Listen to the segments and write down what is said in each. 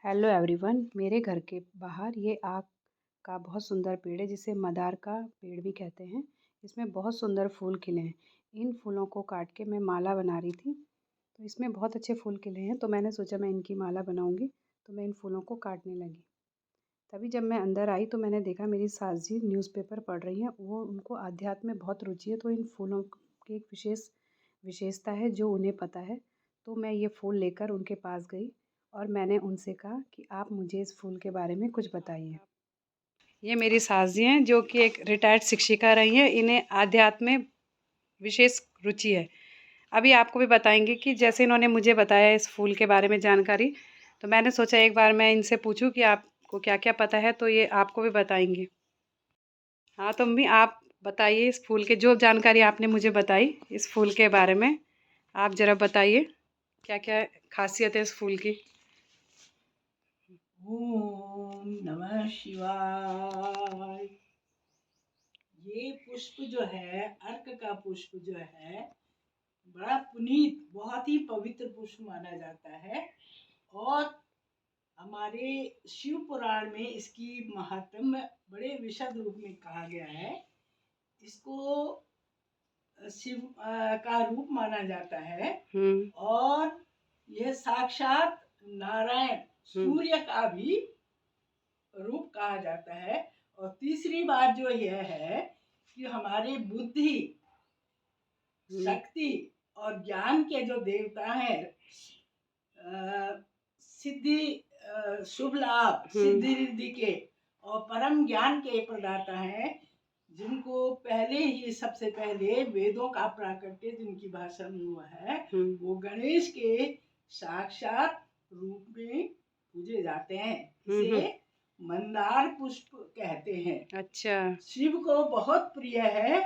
Hello everyone. मेरे घर के बाहर ये आक का बहुत सुंदर पेड़ है जिसे मदार का पेड़ भी कहते हैं। इसमें बहुत सुंदर फूल खिले हैं। इन फूलों को काट के मैं माला बना रही थी, तो इसमें बहुत अच्छे फूल खिले हैं, तो मैंने सोचा मैं इनकी माला बनाऊंगी। तो मैं इन फूलों को काटने लगी। तभी जब मैं अंदर आई तो मैंने देखा मेरी सास जी न्यूज़पेपर पढ़ रही हैं। वो उनको आध्यात्म में बहुत रुचि है, तो इन फूलों की एक विशेषता है जो उन्हें पता है। तो मैं ये फूल लेकर उनके पास गई और मैंने उनसे कहा कि आप मुझे इस फूल के बारे में कुछ बताइए। ये मेरी सास जी हैं जो कि एक रिटायर्ड शिक्षिका रही हैं। इन्हें आध्यात्म में विशेष रुचि है। अभी आपको भी बताएंगे कि जैसे इन्होंने मुझे बताया इस फूल के बारे में जानकारी, तो मैंने सोचा एक बार मैं इनसे पूछूं कि आपको क्या क्या पता है, तो ये आपको भी बताएंगे। हाँ तो मम्मी आप बताइए इस फूल के जो जानकारी आपने मुझे बताई इस फूल के बारे में, आप ज़रा बताइए क्या क्या खासियत है इस फूल की। ओम नमः शिवाय। ये पुष्प जो है, अर्क का पुष्प जो है, बड़ा पुनीत, बहुत ही पवित्र पुष्प माना जाता है। और हमारे शिव पुराण में इसकी महात्म्य बड़े विशद रूप में कहा गया है। इसको शिव का रूप माना जाता है। और यह साक्षात नारायण सूर्य का भी रूप कहा जाता है। और तीसरी बात जो यह है कि हमारे बुद्धि, शक्ति और ज्ञान के जो देवता हैं, सिद्धि, शुभ लाभ, सिद्धि रिद्धि के और परम ज्ञान के प्रदाता हैं, जिनको पहले ही सबसे पहले वेदों का प्राकट्य जिनकी भाषा में हुआ है, वो गणेश के साक्षात रूप में पूजे जाते हैं। इसे मंदार पुष्प कहते हैं। अच्छा। शिव को बहुत प्रिय है।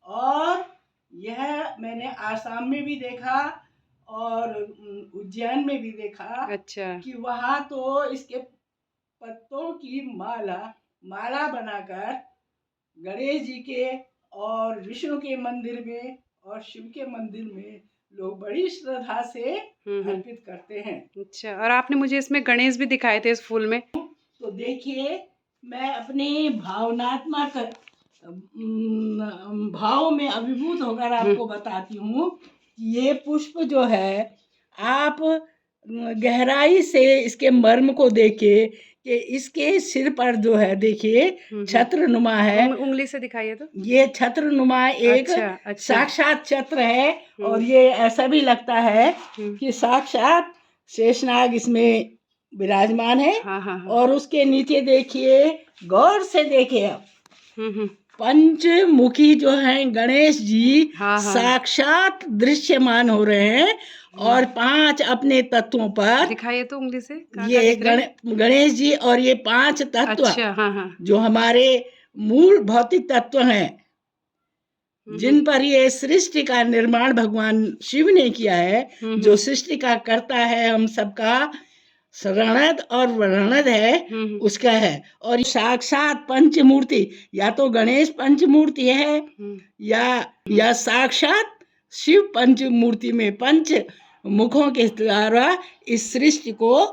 और यह मैंने आसाम में भी देखा और उज्जैन में भी देखा। अच्छा। कि वहाँ तो इसके पत्तों की माला बनाकर गणेश जी के और विष्णु के मंदिर में और शिव के मंदिर में लोग बड़ी श्रद्धा से अर्पित करते हैं। अच्छा, और आपने मुझे इसमें गणेश भी दिखाए थे इस फूल में। तो देखिए, मैं अपने भावनात्मक भाव में अभिभूत होकर आपको बताती हूँ कि ये पुष्प जो है, आप गहराई से इसके मर्म को देखिए कि इसके सिर पर जो है, देखिए छत्र नुमा है। उंगली से दिखाइए तो। ये छत्र नुमा एक अच्छा। साक्षात छत्र है। और ये ऐसा भी लगता है कि साक्षात शेषनाग इसमें विराजमान है। हाँ। और उसके नीचे देखिए, गौर से देखिए आप, पंचमुखी जो हैं गणेश जी, साक्षात दृश्यमान हो रहे हैं। और 5 अपने तत्वों पर दिखाइए तो उंगली से। ये गणेश जी और ये 5 तत्व। अच्छा। हाँ। जो हमारे मूल भौतिक तत्व हैं, जिन पर ये सृष्टि का निर्माण भगवान शिव ने किया है, जो सृष्टि का करता है, हम सबका रणद और वर्णद है, उसका है। और साक्षात पंचमूर्ति, या तो गणेश पंचमूर्ति है या साक्षात शिव पंचमूर्ति में 5 मुखों के द्वारा इस सृष्टि को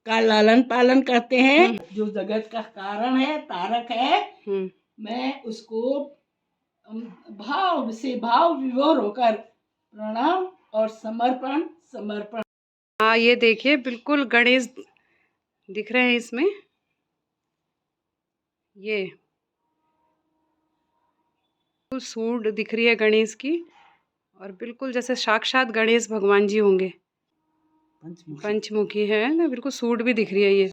का लालन पालन करते हैं। जो जगत का कारण है, तारक है, मैं उसको भाव विभोर होकर प्रणाम और समर्पण। हाँ ये देखिए, बिल्कुल गणेश दिख रहे हैं इसमें। ये सूंड दिख रही है गणेश की, और बिल्कुल जैसे साक्षात गणेश भगवान जी होंगे। पंचमुखी है ना, बिल्कुल सूंड भी दिख रही है ये।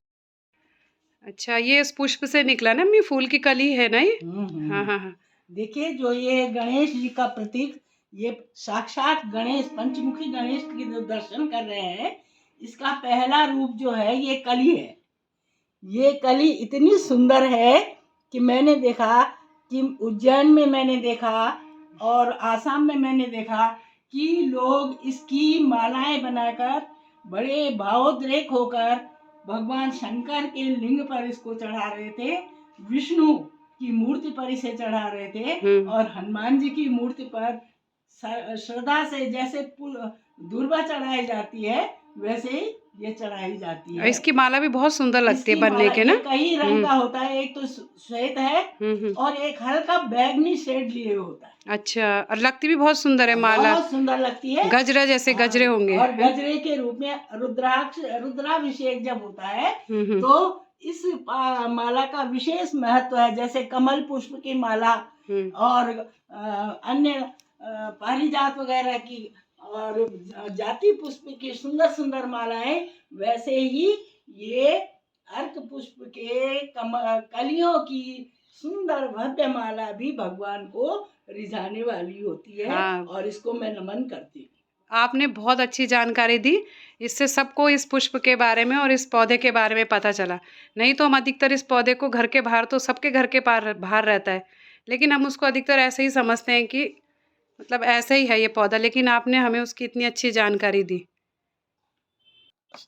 अच्छा, ये इस पुष्प से निकला ना, फूल की कली है ना ये। हाँ। देखिए, जो ये गणेश जी का प्रतीक, ये साक्षात गणेश, पंचमुखी गणेश की जो दर्शन कर रहे हैं, इसका पहला रूप जो है ये कली है। ये कली इतनी सुंदर है कि मैंने देखा कि उज्जैन में मैंने देखा और आसाम में मैंने देखा कि लोग इसकी मालाएं बनाकर बड़े भावोद्रेक होकर भगवान शंकर के लिंग पर इसको चढ़ा रहे थे, विष्णु की मूर्ति पर इसे चढ़ा रहे थे, और हनुमान जी की मूर्ति पर श्रद्धा से जैसे दूर्वा चढ़ाई जाती है, वैसे ही ये चढ़ाई जाती और है। इसकी माला भी बहुत सुंदर लगती है इसकी बनने माला के ना। ये कई रंग का होता है, एक तो श्वेत है और एक हल्का बैंगनी शेड लिए होता है। अच्छा, और लगती भी बहुत सुंदर है माला, बहुत सुंदर लगती है। गजरा जैसे गजरे होंगे। और गजरे के रूप में रुद्राभिषेक जब होता है तो इस माला का विशेष महत्व है। जैसे कमल पुष्प की माला और अन्य पारिजात वगैरह की और जाति पुष्प की सुंदर सुंदर मालाएं, वैसे ही ये अर्क पुष्प के कलियों की सुंदर भव्य माला भी भगवान को रिझाने वाली होती है। हाँ। और इसको मैं नमन करती हूँ। आपने बहुत अच्छी जानकारी दी, इससे सबको इस पुष्प के बारे में और इस पौधे के बारे में पता चला। नहीं तो हम अधिकतर इस पौधे को घर के बाहर, तो सबके घर के बाहर रहता है, लेकिन हम उसको अधिकतर ऐसे ही समझते हैं कि मतलब ऐसे ही है ये पौधा, लेकिन आपने हमें उसकी इतनी अच्छी जानकारी दी।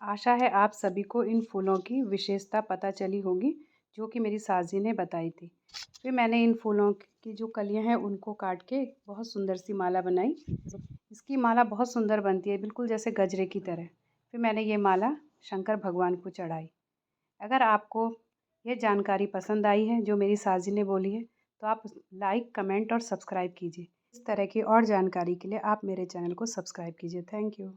आशा है आप सभी को इन फूलों की विशेषता पता चली होगी, जो कि मेरी सास जी ने बताई थी। फिर मैंने इन फूलों की जो कलियां हैं उनको काट के बहुत सुंदर सी माला बनाई। इसकी माला बहुत सुंदर बनती है, बिल्कुल जैसे गजरे की तरह। फिर मैंने ये माला शंकर भगवान को चढ़ाई। अगर आपको यह जानकारी पसंद आई है जो मेरी सास जी ने बोली है, तो आप लाइक, कमेंट और सब्सक्राइब कीजिए। इस तरह की और जानकारी के लिए आप मेरे चैनल को सब्सक्राइब कीजिए। Thank you.